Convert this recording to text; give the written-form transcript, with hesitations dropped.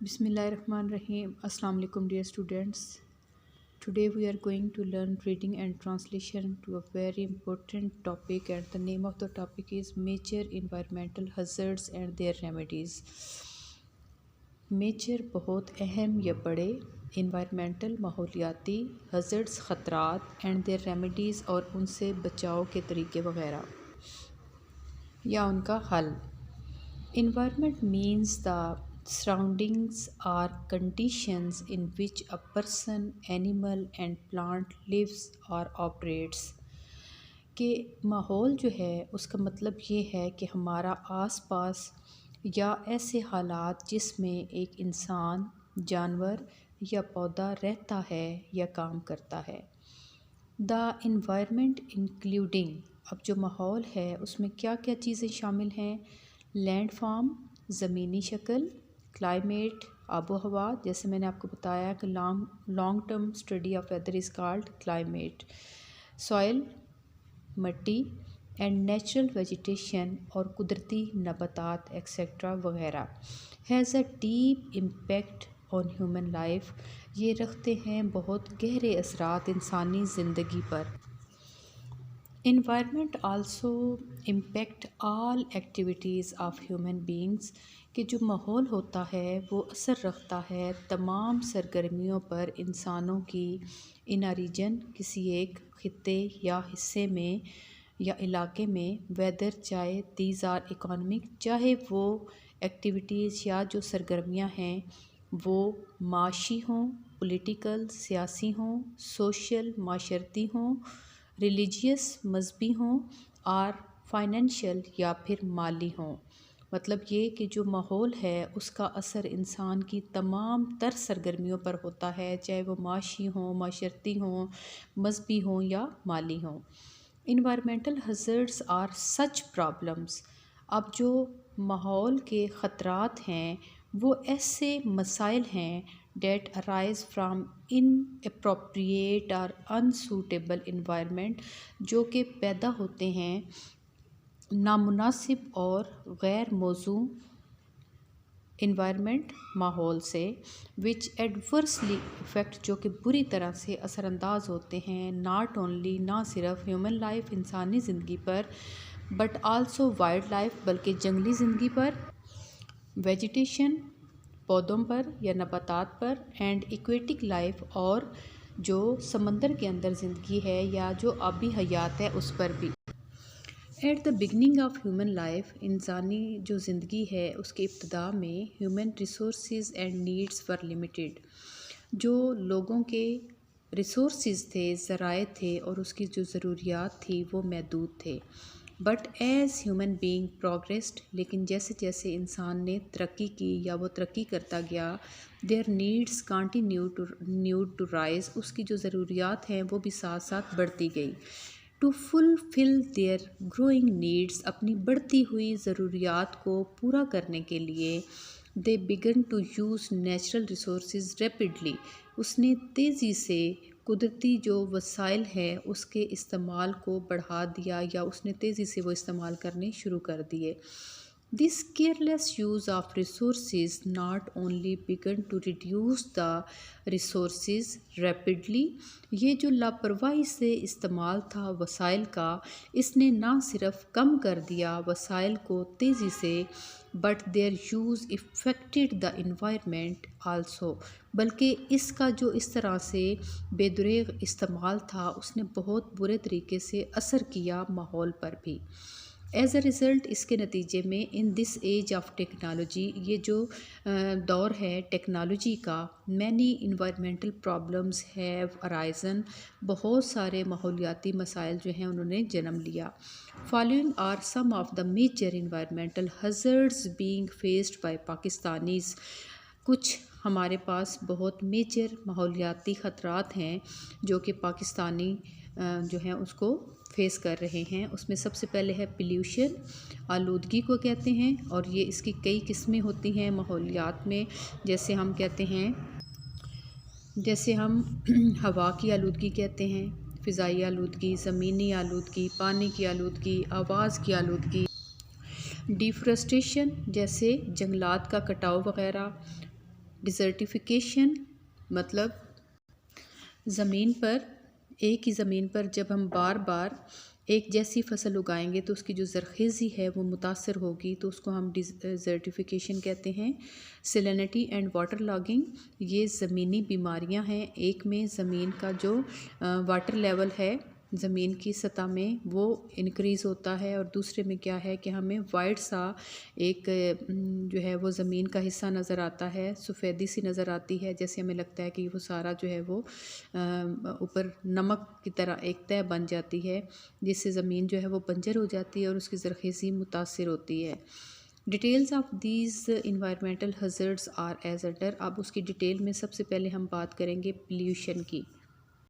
Bismillahirrahmanirrahim. Assalamu alaikum dear students. Today we are going to learn reading and translation to a very important topic, and the name of the topic is major environmental hazards and their remedies. Major बहुत अहम या बड़े environmental माहौलियाती hazards ख़तरात and their remedies और उनसे बचाव के तरीके वगैरह या उनका हल. Environment means the surroundings or conditions in which a person, animal and plant lives or operates. कि माहौल जो है उसका मतलब ये है कि हमारा आसपास या ऐसे हालात जिसमें एक इंसान, जानवर या पौधा रहता है या काम करता है. द इन्वायरमेंट इंक्लूडिंग, अब जो माहौल है उसमें क्या क्या चीज़ें शामिल हैं. लैंड फॉर्म, ज़मीनी शक्ल. क्लाइमेट, आबो हवा, जैसे मैंने आपको बताया कि long term study of weather is called climate. Soil, मट्टी. एंड नेचुरल वेजिटेशन, और कुदरती नबातात एक्सेट्रा वगैरह. Has a deep impact on human life, ये रखते हैं बहुत गहरे असरात इंसानी ज़िंदगी पर. Environment also impact all activities of human beings, कि जो माहौल होता है वो असर रखता है तमाम सरगर्मियों पर इंसानों की इन अ रीजन, किसी एक खित्ते या हिस्से में या इलाके में. वेदर, चाहे दीज आर इकोनॉमिक, चाहे वो एक्टिविटीज़ या जो सरगर्मियाँ हैं वो माशी हों, पॉलिटिकल सियासी हों, सोशल माशरती हों, रिलीजियस मजहबी हों, और फाइनेंशियल या फिर माली हों. मतलब ये कि जो माहौल है उसका असर इंसान की तमाम तर सरगर्मियों पर होता है, चाहे वो माशी हों, माशरती हों, मजहबी हों या माली हों. इन्वायरमेंटल हज़र्ड्स आर सच प्रॉब्लम्स, अब जो माहौल के ख़तरात हैं वो ऐसे मसाइल हैं डेट अराइज फ्राम इनअप्रोप्रिएट और अनसूटेबल इन्वायरमेंट, जो कि पैदा होते हैं नामुनासिब और गैर मौजू इन्वायरमेंट, माहौल से. विच एडवर्सली इफ़ेक्ट, जो कि बुरी तरह से असरानंदाज होते हैं नॉट ओनली, ना सिर्फ ह्यूमन लाइफ इंसानी ज़िंदगी पर, बट आल्सो वाइल्ड लाइफ, बल्कि जंगली ज़िंदगी पर, वेजिटेशन पौधों पर या नबातात पर, एंड एक्वेटिक लाइफ, और जो समंदर के अंदर ज़िंदगी है या जो आबी हयात है उस पर भी. At the beginning of human life, इंसानी जो ज़िंदगी है उसके इब्तदा में human resources and needs were limited, जो लोगों के रिसोर्सेज थे, ज़राए थे और उसकी जो ज़रूरियात थी वो महदूद थे. But as human being progressed, लेकिन जैसे जैसे इंसान ने तरक्की की या वो तरक्की करता गया, their needs continue to rise, उसकी जो ज़रूरियात हैं वो भी साथ साथ बढ़ती गई. To fulfil their growing needs, अपनी बढ़ती हुई ज़रूरियात को पूरा करने के लिए they began to use natural resources rapidly, उसने तेज़ी से कुदरती जो वसाइल है उसके इस्तेमाल को बढ़ा दिया या उसने तेज़ी से वो इस्तेमाल करने शुरू कर दिए. This careless use of resources not only began to reduce the resources rapidly, ये जो लापरवाही से इस्तेमाल था वसाइल का, इसने ना सिर्फ कम कर दिया वसाइल को तेज़ी से, but there use affected the environment also, बल्कि इसका जो इस तरह से बेदुरेग इस्तेमाल था उसने बहुत बुरे तरीके से असर किया माहौल पर भी. एज़ अ रिज़ल्ट, इसके नतीजे में in this age of technology, ये जो दौर है टेक्नोलॉजी का, many environmental problems have arisen, बहुत सारे माहौलियाती मसाइल जो हैं उन्होंने जन्म लिया. Following are some of the major environmental hazards being faced by Pakistanis, कुछ हमारे पास बहुत मेजर माहौलियाती ख़तरात हैं जो कि पाकिस्तानी जो हैं उसको फेस कर रहे हैं. उसमें सबसे पहले है पोल्यूशन, आलूदगी को कहते हैं, और ये इसकी कई किस्में होती हैं माहौलियात में. जैसे हम कहते हैं, जैसे हम हवा की आलूदगी कहते हैं, फ़िज़ाई आलूदगी, ज़मीनी आलूदगी, पानी की आलूदगी, आवाज़ की आलूदगी, डिफ़ॉरेस्टेशन जैसे जंगलात का कटाव वगैरह, ڈیزرٹیفیکیشن مطلب زمین پر ایک ہی زمین پر جب ہم بار بار ایک جیسی فصل اگائیں گے تو اس کی جو زرخیزی ہے وہ متاثر ہوگی، تو اس کو ہم ڈیزرٹیفیکیشن کہتے ہیں۔ سیلینٹی اینڈ واٹر لاگنگ، یہ زمینی بیماریاں ہیں۔ ایک میں زمین کا جو واٹر لیول ہے زمین کی سطح میں وہ انکریز ہوتا ہے، اور دوسرے میں کیا ہے کہ ہمیں وائٹ سا ایک جو ہے وہ زمین کا حصہ نظر آتا ہے، سفیدی سی نظر آتی ہے، جیسے ہمیں لگتا ہے کہ وہ سارا جو ہے وہ اوپر نمک کی طرح ایک تہہ بن جاتی ہے، جس سے زمین جو ہے وہ بنجر ہو جاتی ہے اور اس کی زرخیزی متاثر ہوتی ہے۔ Details of these environmental hazards are as under, اب اس کی ڈیٹیل میں سب سے پہلے ہم بات کریں گے پلیوشن کی۔